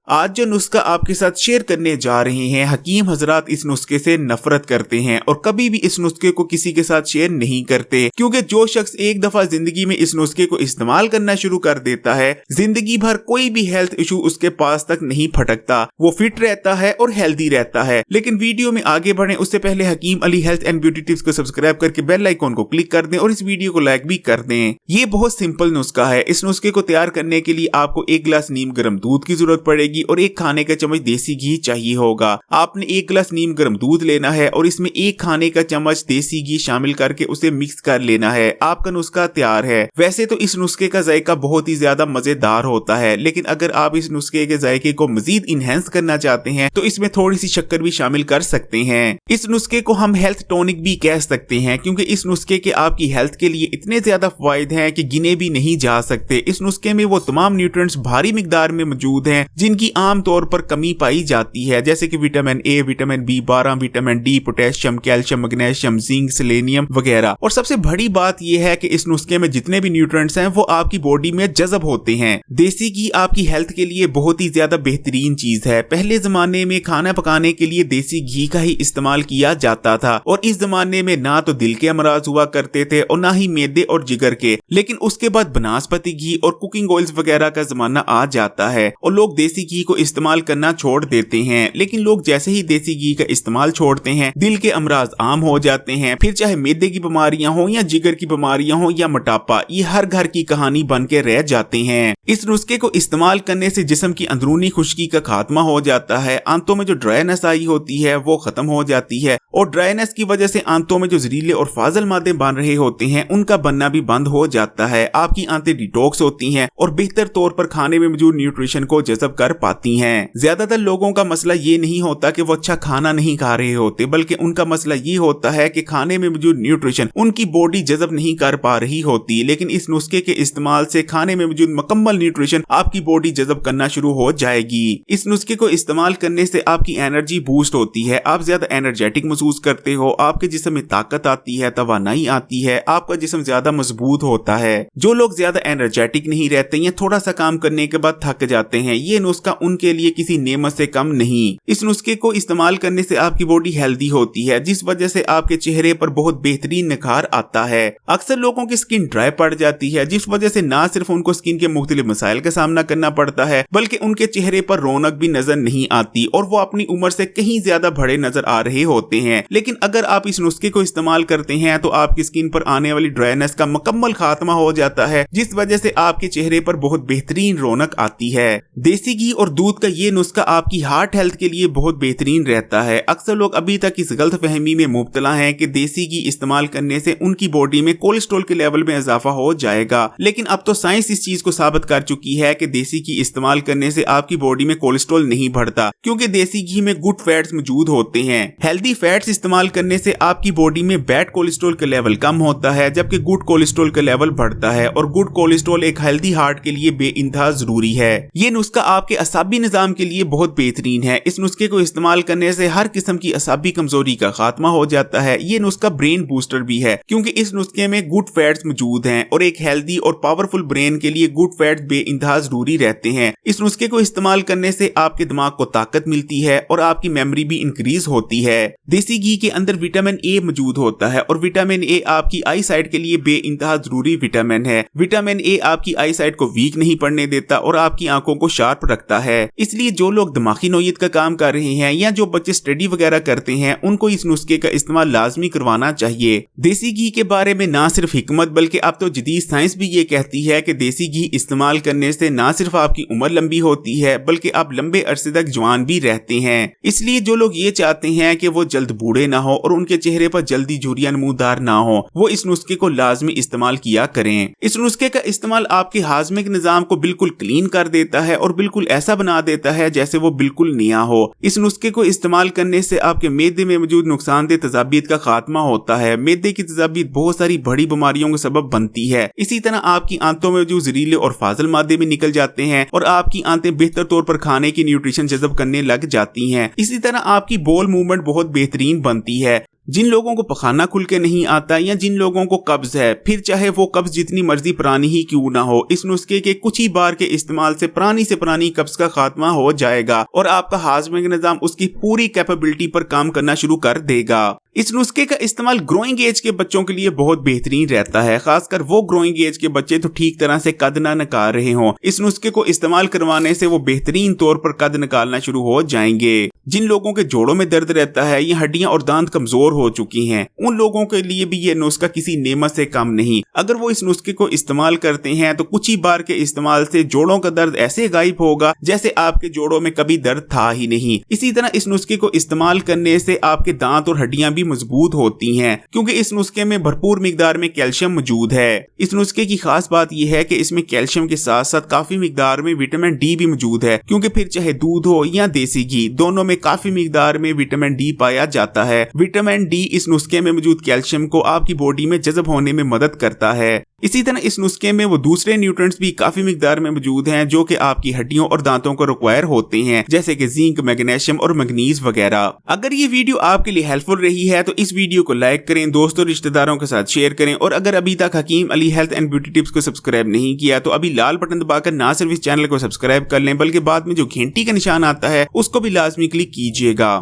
आज जो नुस्खा आपके साथ शेयर करने जा रहे हैं, हकीम हजरात इस नुस्खे से नफरत करते हैं और कभी भी इस नुस्खे को किसी के साथ शेयर नहीं करते, क्योंकि जो शख्स एक दफा जिंदगी में इस नुस्खे को इस्तेमाल करना शुरू कर देता है, जिंदगी भर कोई भी हेल्थ इशू उसके पास तक नहीं फटकता, वो फिट रहता है और हेल्दी रहता है। लेकिन वीडियो में आगे बढ़े उससे पहले Hakim Ali health and beauty tips को सब्सक्राइब करके बेल आइकॉन को क्लिक कर दें और इस वीडियो को लाइक भी कर दें। ये बहुत सिंपल नुस्खा है। इस नुस्खे को तैयार करने के लिए आपको 1 गिलास नीम गर्म दूध की जरूरत पड़ेगी और 1 खाने का चम्मच देसी घी चाहिए होगा। आपने 1 गिलास नीम गर्म दूध लेना है और इसमें 1 खाने का चम्मच देसी घी शामिल करके उसे मिक्स कर लेना है। आपका नुस्खा तैयार है। वैसे तो इस नुस्खे का जायका बहुत ही ज्यादा मजेदार होता है, लेकिन अगर आप इस नुस्खे के जायके को मजीद इनहेंस करना चाहते हैं तो इसमें थोड़ी सी शक्कर भी शामिल कर सकते हैं। इस नुस्खे को हम हेल्थ टॉनिक भी कह सकते हैं, क्योंकि इस नुस्खे के आपकी हेल्थ के लिए इतने ज्यादा फायद हैं कि गिने भी नहीं जा सकते। इस नुस्खे में वो तमाम न्यूट्रिएंट्स भारी मिकदार में मौजूद हैं जिनकी आम तौर पर कमी पाई जाती है, जैसे कि vitamin A, vitamin B12, vitamin D, potassium, calcium, magnesium, zinc, selenium वगैरह। और सबसे बड़ी बात यह है कि इस नुस्खे में जितने भी न्यूट्रिएंट्स हैं वो आपकी बॉडी में जज़ब होते हैं। देसी घी आपकी हेल्थ के लिए बहुत ही ज्यादा बेहतरीन चीज है। पहले जमाने में खाना पकाने के लिए देसी घी का ही इस्तेमाल किया जाता था और इस जमाने में ना तो दिल के अमराज हुआ करते थे और ना ही मैदे और जिगर के। लेकिन उसके बाद बनस्पति घी और कुकिंग ऑयल्स वगैरह का जमाना आ जाता है और लोग देसी घी को इस्तेमाल करना छोड़ देते हैं। लेकिन लोग जैसे ही देसी घी का इस्तेमाल छोड़ते हैं, दिल के अमराज आम हो जाते हैं। फिर चाहे मैदे की बीमारियां हो या जिगर की बीमारियां हो या मोटापा, ये हर घर की कहानी बन के रह जाते हैं। इस नुस्खे को इस्तेमाल करने से जिस्म की अंदरूनी खुश्की का खात्मा हो जाता है। आंतों में जो ड्राइनेस आई होती है वो खत्म हो जाती है और ड्राइनेस की वजह से आंतों में जो जहरीले और फाजल मादे बन रहे होते हैं उनका बनना भी बंद हो जाता है। आपकी आंतें डिटॉक्स होती हैं और बेहतर तौर पर खाने में मौजूद न्यूट्रिशन को जज़ब कर पाती हैं। ज्यादातर लोगों का मसला ये नहीं होता कि वो अच्छा खाना नहीं खा रहे होते, बल्कि उनका मसला ये होता है कि खाने में मौजूद न्यूट्रिशन उनकी बॉडी जज़ब नहीं कर पा रही होती। लेकिन इस नुस्खे के इस्तेमाल से खाने में मौजूद मुकम्मल न्यूट्रिशन आपकी बॉडी जज़ब करना शुरू हो जाएगी। इस नुस्खे को इस्तेमाल करने से आपकी एनर्जी बूस्ट होती है, आप ज्यादा एनर्जेटिक महसूस करते हो, आपके जिस्म में ताकत आती है, तवानाई आती है, आपका जिस्म ज्यादा मजबूत होता है। जो लोग ज्यादा एनर्जेटिक नहीं रहते या थोड़ा सा काम करने के बाद थक जाते हैं, ये नुस्खा उनके लिए किसी नेमत से कम नहीं। इस नुस्खे को इस्तेमाल करने से आपकी बॉडी हेल्दी होती है, जिस वजह से आपके चेहरे पर बहुत बेहतरीन निखार आता है। अक्सर लोगों की स्किन ड्राई पड़ जाती है, जिस वजह से ना सिर्फ उनको स्किन के मुख्तलिफ मसाइल का सामना करना पड़ता है, बल्कि उनके चेहरे पर रौनक भी नजर नहीं आती और वो अपनी उम्र से कहीं ज्यादा बड़े नजर आ रहे होते हैं। लेकिन अगर आप इस नुस्खे को इस्तेमाल करते हैं तो आपकी स्किन पर आने वाली ड्राइनेस का मुकम्मल खात्मा हो जाता है, जिस वजह से आपके चेहरे पर बहुत बेहतरीन रौनक आती है। देसी घी और दूध का ये नुस्खा आपकी हार्ट हेल्थ के लिए बहुत बेहतरीन रहता है। अक्सर लोग अभी तक इस गलत फहमी में मुब्तला हैं कि देसी घी इस्तेमाल करने से उनकी बॉडी में कोलेस्ट्रॉल के लेवल में इजाफा हो जाएगा, लेकिन अब तो साइंस इस चीज को साबित कर चुकी है कि देसी घी इस्तेमाल करने से आपकी बॉडी में कोलेस्ट्रॉल नहीं बढ़ता, क्योंकि देसी घी में गुड फैट्स मौजूद होते हैं। हेल्दी फैट्स इस्तेमाल करने से आपकी बॉडी में बैड कोलेस्ट्रॉल का लेवल कम होता है, जबकि गुड कोलेस्ट्रॉल का लेवल बढ़ता है और गुड कोलेस्ट्रॉल एक हेल्दी हार्ट के लिए बेइंतहा जरूरी है। ये नुस्खा आपके असाबी निजाम के लिए बहुत बेहतरीन है। इस नुस्खे को इस्तेमाल करने से हर किस्म की असाबी कमजोरी का खात्मा हो जाता है। ये नुस्खा ब्रेन बूस्टर भी है, क्योंकि इस नुस्खे में गुड फैट्स मौजूद हैं और एक हेल्दी और पावरफुल ब्रेन के लिए गुड फैट्स बेइंतहा जरूरी रहते हैं। इस नुस्खे को इस्तेमाल करने से आपके दिमाग को ताकत मिलती है और आपकी मेमोरी भी इंक्रीज होती है। देसी घी के अंदर विटामिन ए मौजूद होता है और विटामिन ए आपकी आई साइट के लिए बेइंतहा जरूरी विटामिन है। विटामिन ए आपकी आई साइट को वीक नहीं पड़ने देता और आपकी आंखों को शार्प रखता है। इसलिए जो लोग दिमागी नौयत का काम कर रहे हैं या जो बच्चे स्टडी वगैरह करते हैं, उनको इस नुस्खे का इस्तेमाल लाजमी करवाना चाहिए। देसी घी के बारे में ना सिर्फ हिकमत बल्कि अब तो जदीद साइंस भी ये कहती है कि देसी घी इस्तेमाल करने से ना सिर्फ आपकी उम्र लंबी होती है, बल्कि आप लंबे अरसे तक जवान भी रहते हैं। इसलिए जो लोग ये चाहते हैं कि वो जल्द बूढ़े ना हो और उनके चेहरे पर जल्दी झुर्रियां नमूदार ना हो, वो इस नुस्खे को लाजमी इस्तेमाल किया करें। इस नुस्खे का इस्तेमाल आपके हाजमे के निजाम को बिल्कुल क्लीन कर देता है और बिल्कुल ऐसा बना देता है जैसे वो बिल्कुल नया हो। इस नुस्खे को इस्तेमाल करने से आपके मैदे में मौजूद नुकसानदेह तजाबियत का खात्मा होता है। मैदे की तजाबियत बहुत सारी बड़ी बीमारियों का सबब बनती है। इसी तरह आपकी आंतों में मौजूद जहरीले और फाजल मादे भी निकल जाते हैं और आपकी आंतें बेहतर तौर पर खाने की न्यूट्रिशन जज़ब करने लग जाती हैं। इसी तरह आपकी बोल मूवमेंट बहुत बेहतरीन बनती है। जिन लोगों को पखाना खुल के नहीं आता या जिन लोगों को कब्ज है, फिर चाहे वो कब्ज जितनी मर्जी पुरानी ही क्यों ना हो, इस नुस्खे के कुछ ही बार के इस्तेमाल से पुरानी कब्ज का खात्मा हो जाएगा और आपका हाजमे का निजाम उसकी पूरी कैपेबिलिटी पर काम करना शुरू कर देगा। इस नुस्खे का इस्तेमाल ग्रोइंग एज के बच्चों के लिए बहुत बेहतरीन रहता है, खासकर वो ग्रोइंग एज के बच्चे तो ठीक तरह से कद ना निकाल रहे हों। इस नुस्खे को इस्तेमाल करवाने से वो बेहतरीन तौर पर कद निकालना शुरू हो जाएंगे। जिन लोगों के जोड़ों में दर्द रहता है या हड्डियां और दांत कमजोर हो चुकी हैं, उन लोगों के लिए भी ये नुस्खा किसी नेमत से कम नहीं। अगर वो इस नुस्खे को इस्तेमाल करते हैं तो कुछ ही बार के इस्तेमाल से जोड़ों का दर्द ऐसे गायब होगा जैसे आपके जोड़ों में कभी दर्द था ही नहीं। इसी तरह इस नुस्खे को इस्तेमाल करने से आपके दांत और हड्डियां भी मजबूत होती हैं, क्योंकि इस नुस्खे में भरपूर मिकदार में कैल्शियम मौजूद है। इस नुस्खे की खास बात यह है कि इसमें कैल्शियम के साथ साथ काफी मिकदार में विटामिन डी भी मौजूद है, क्योंकि फिर चाहे दूध हो या देसी घी, दोनों में काफी मिकदार में विटामिन डी पाया जाता है। विटामिन डी इस नुस्खे में मौजूद कैल्शियम को आपकी बॉडी में जज़ब होने में मदद करता है। इसी तरह इस नुस्खे में वो दूसरे न्यूट्रिएंट्स भी काफी मिकदार में मौजूद हैं जो कि आपकी हड्डियों और दांतों को रिक्वायर होते हैं, जैसे कि जिंक, मैग्नीशियम और मैग्नीज वगैरह। अगर ये वीडियो आपके लिए हेल्पफुल रही है तो इस वीडियो को लाइक करें, दोस्तों रिश्तेदारों के साथ शेयर करें, और अगर अभी तक Hakim Ali health and beauty tips को सब्सक्राइब नहीं किया तो अभी लाल बटन दबाकर ना सिर्फ इस चैनल को सब्सक्राइब कर लें बल्कि बाद में जो घंटी का निशान आता है उसको भी लाजमी क्लिक कीजिएगा।